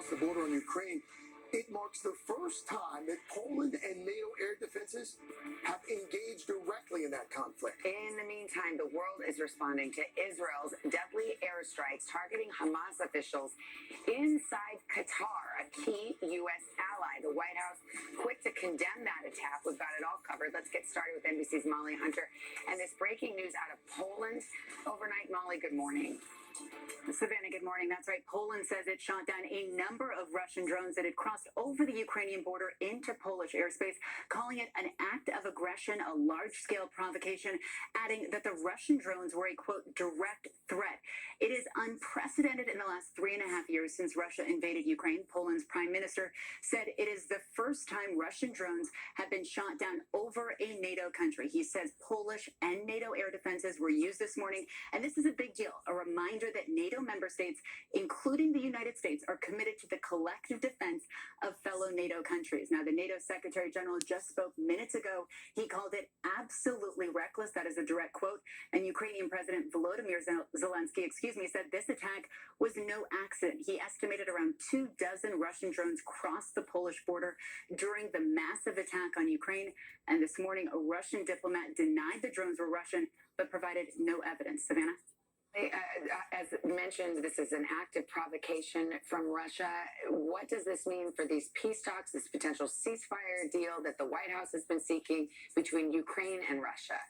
across the border in Ukraine. It marks the first time that Poland and NATO air defenses have engaged directly in that conflict. In the meantime, the world is responding to Israel's deadly airstrikes targeting Hamas officials inside Qatar, a key U.S. ally. The White House quick to condemn that attack. We've got it all covered. Let's get started with NBC's Molly Hunter and this breaking news out of Poland overnight. Molly, good morning. Savannah, good morning. That's right. Poland says it shot down a number of Russian drones that had crossed over the Ukrainian border into Polish airspace, calling it an act of aggression, a large-scale provocation, adding that the Russian drones were a, quote, direct threat. It is unprecedented in the last 3.5 years since Russia invaded Ukraine. Poland's prime minister said it is the first time Russian drones have been shot down over a NATO country. He says Polish and NATO air defenses were used this morning, and this is a big deal, a reminder that NATO member states, including the United States, are committed to the collective defense of fellow NATO countries. Now, the NATO Secretary General just spoke minutes ago. He called it absolutely reckless. That is a direct quote. And Ukrainian President Volodymyr Zelensky, said this attack was no accident. He estimated around 24 Russian drones crossed the Polish border during the massive attack on Ukraine. And this morning, a Russian diplomat denied the drones were Russian, but provided no evidence. Savannah? As mentioned, this is an act of provocation from Russia. What does this mean for these peace talks, this potential ceasefire deal that the White House has been seeking between Ukraine and Russia?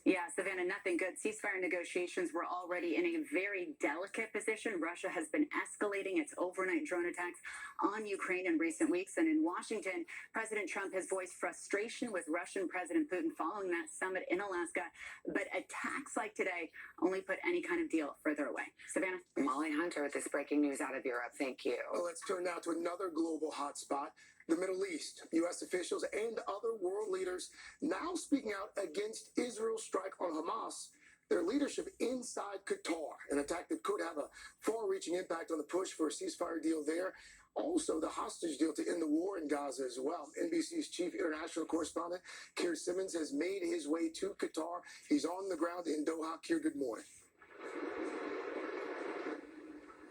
Yeah, Savannah, nothing good. Ceasefire negotiations were already in a very delicate position. Russia has been escalating its overnight drone attacks on Ukraine in recent weeks. And in Washington, President Trump has voiced frustration with Russian President Putin following that summit in Alaska. But attacks like today only put any kind of deal further away. Savannah? Molly Hunter with this breaking news out of Europe. Thank you. Well, let's turn now to another global hotspot, the Middle East. U.S. officials and other world leaders now speaking out against Israel's strike on Hamas, their leadership inside Qatar, an attack that could have a far-reaching impact on the push for a ceasefire deal there. Also, the hostage deal to end the war in Gaza as well. NBC's chief international correspondent, Keir Simmons, has made his way to Qatar. He's on the ground in Doha. Keir, good morning.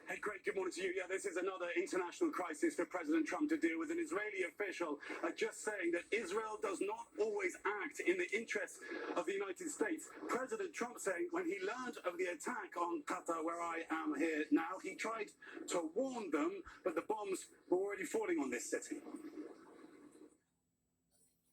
Hey, Greg, good morning to you. Yeah, this is another international crisis for President Trump to deal with. An Israeli official just saying that Israel does not always act in the interests of the United States. President Trump saying when he learned of the attack on Qatar, where I am here now, he tried to warn them, but the bombs were already falling on this city.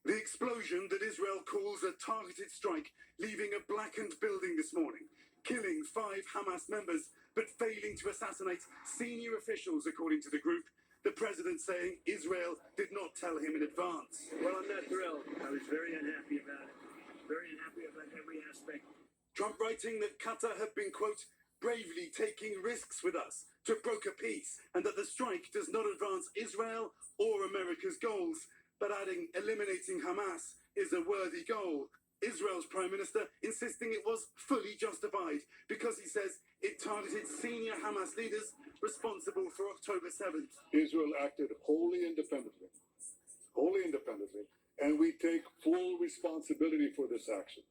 The explosion that Israel calls a targeted strike, leaving a blackened building this morning, killing 5 Hamas members, but failing to assassinate senior officials, according to the group. The president saying Israel did not tell him in advance. Well, I'm not thrilled. I was very unhappy about it. Very unhappy about every aspect. Trump writing that Qatar have been, quote, bravely taking risks with us to broker peace, and that the strike does not advance Israel or America's goals, but adding eliminating Hamas is a worthy goal. Israel's prime minister insisting it was fully justified because he says it targeted senior Hamas leaders responsible for October 7th. Israel acted wholly independently, and we take full responsibility for this action.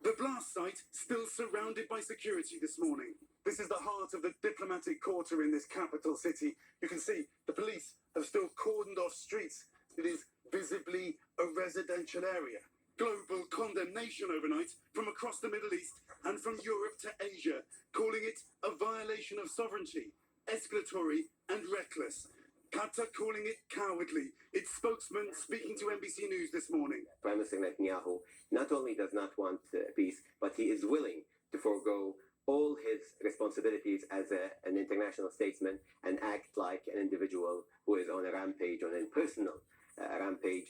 The blast site still surrounded by security this morning. This is the heart of the diplomatic quarter in this capital city. You can see the police have still cordoned off streets. It is visibly a residential area. Global condemnation overnight from across the Middle East and from Europe to Asia, calling it a violation of sovereignty, escalatory and reckless. Qatar calling it cowardly. Its spokesman speaking to NBC News this morning. Prime Minister Netanyahu not only does not want peace, but he is willing to forego all his responsibilities as an international statesman and act like an individual who is on a rampage, on a personal rampage.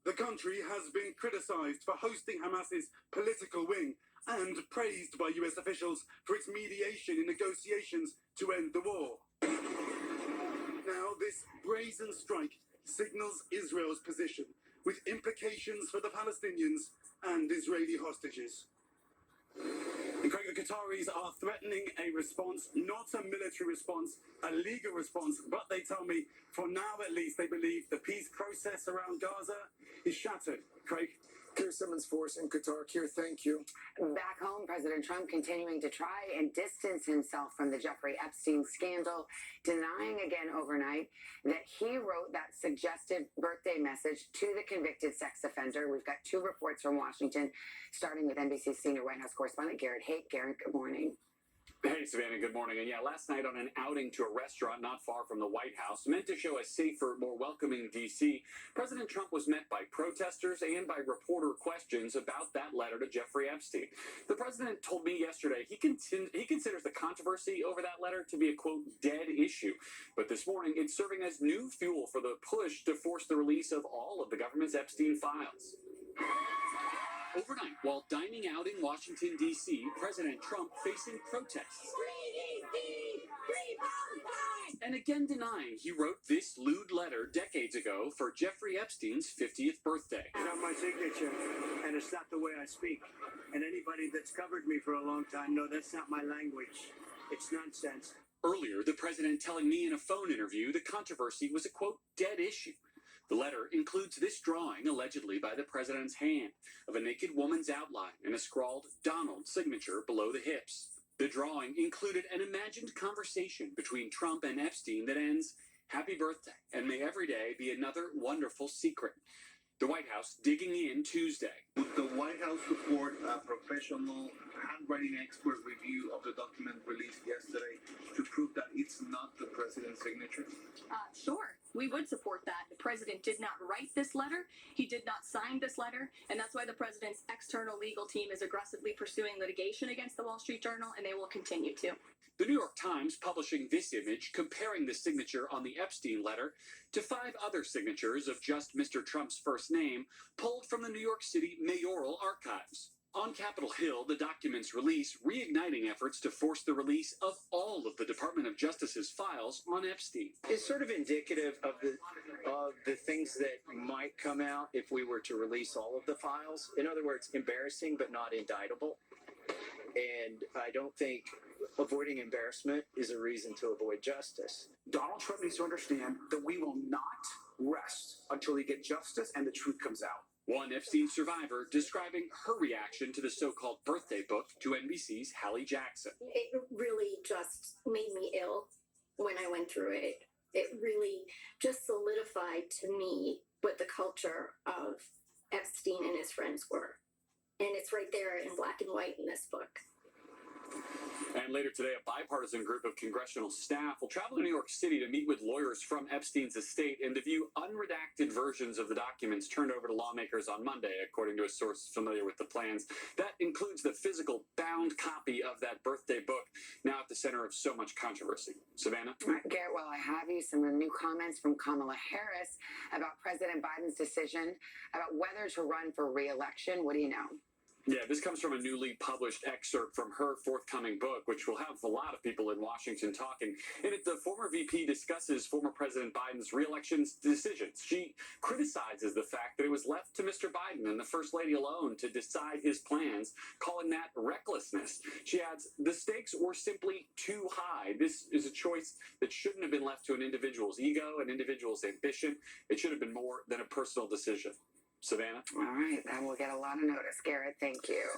The country has been criticized for hosting Hamas's political wing and praised by US officials for its mediation in negotiations to end the war. Now, this brazen strike signals Israel's position, with implications for the Palestinians and Israeli hostages. And Craig, the Qataris are threatening a response, not a military response, a legal response, but they tell me, for now at least, they believe the peace process around Gaza is shattered. Craig? Keir Simmons Force in Qatar. Keir, thank you. Back home, President Trump continuing to try and distance himself from the Jeffrey Epstein scandal, denying again overnight that he wrote that suggestive birthday message to the convicted sex offender. We've got two reports from Washington, starting with NBC senior White House correspondent Garrett Haight. Garrett, good morning. Hey, Savannah, good morning. And yeah, last night on an outing to a restaurant not far from the White House, meant to show a safer, more welcoming D.C., President Trump was met by protesters and by reporter questions about that letter to Jeffrey Epstein. The president told me yesterday he considers the controversy over that letter to be a, quote, dead issue. But this morning, it's serving as new fuel for the push to force the release of all of the government's Epstein files. Overnight, while dining out in Washington, D.C., President Trump facing protests. And again denying he wrote this lewd letter decades ago for Jeffrey Epstein's 50th birthday. It's not my signature, and it's not the way I speak. And anybody that's covered me for a long time know that's not my language. It's nonsense. Earlier, the president telling me in a phone interview the controversy was a, quote, dead issue. The letter includes this drawing, allegedly by the president's hand, of a naked woman's outline and a scrawled Donald signature below the hips. The drawing included an imagined conversation between Trump and Epstein that ends, "Happy birthday, and may every day be another wonderful secret." The White House digging in Tuesday. Would the White House support a professional handwriting expert review of the document released yesterday to prove that it's not the president's signature? Sure, we would support that. The president did not write this letter. He did not sign this letter. And that's why the president's external legal team is aggressively pursuing litigation against the Wall Street Journal, and they will continue to. The New York Times publishing this image comparing the signature on the Epstein letter to 5 other signatures of just Mr. Trump's first name pulled from the New York City mayoral archives. On Capitol Hill, the documents release reigniting efforts to force the release of all of the Department of Justice's files on Epstein. It's sort of indicative of the things that might come out if we were to release all of the files. In other words, embarrassing but not indictable. And I don't think avoiding embarrassment is a reason to avoid justice. Donald Trump needs to understand that we will not rest until we get justice and the truth comes out. One Epstein survivor describing her reaction to the so-called birthday book to NBC's Hallie Jackson. It really just made me ill when I went through it. It really just solidified to me what the culture of Epstein and his friends were. And it's right there in black and white in this book. And later today, a bipartisan group of congressional staff will travel to New York City to meet with lawyers from Epstein's estate and to view unredacted versions of the documents turned over to lawmakers on Monday, according to a source familiar with the plans. That includes the physical bound copy of that birthday book, now at the center of so much controversy. Savannah? All right, Garrett, while I have you, some new comments from Kamala Harris about President Biden's decision about whether to run for re-election. What do you know? Yeah, this comes from a newly published excerpt from her forthcoming book, which will have a lot of people in Washington talking. In it, the former VP discusses former President Biden's re-election decisions. She criticizes the fact that it was left to Mr. Biden and the First Lady alone to decide his plans, calling that recklessness. She adds, the stakes were simply too high. This is a choice that shouldn't have been left to an individual's ego, an individual's ambition. It should have been more than a personal decision. Savannah? All right, that will get a lot of notice. Garrett, thank you.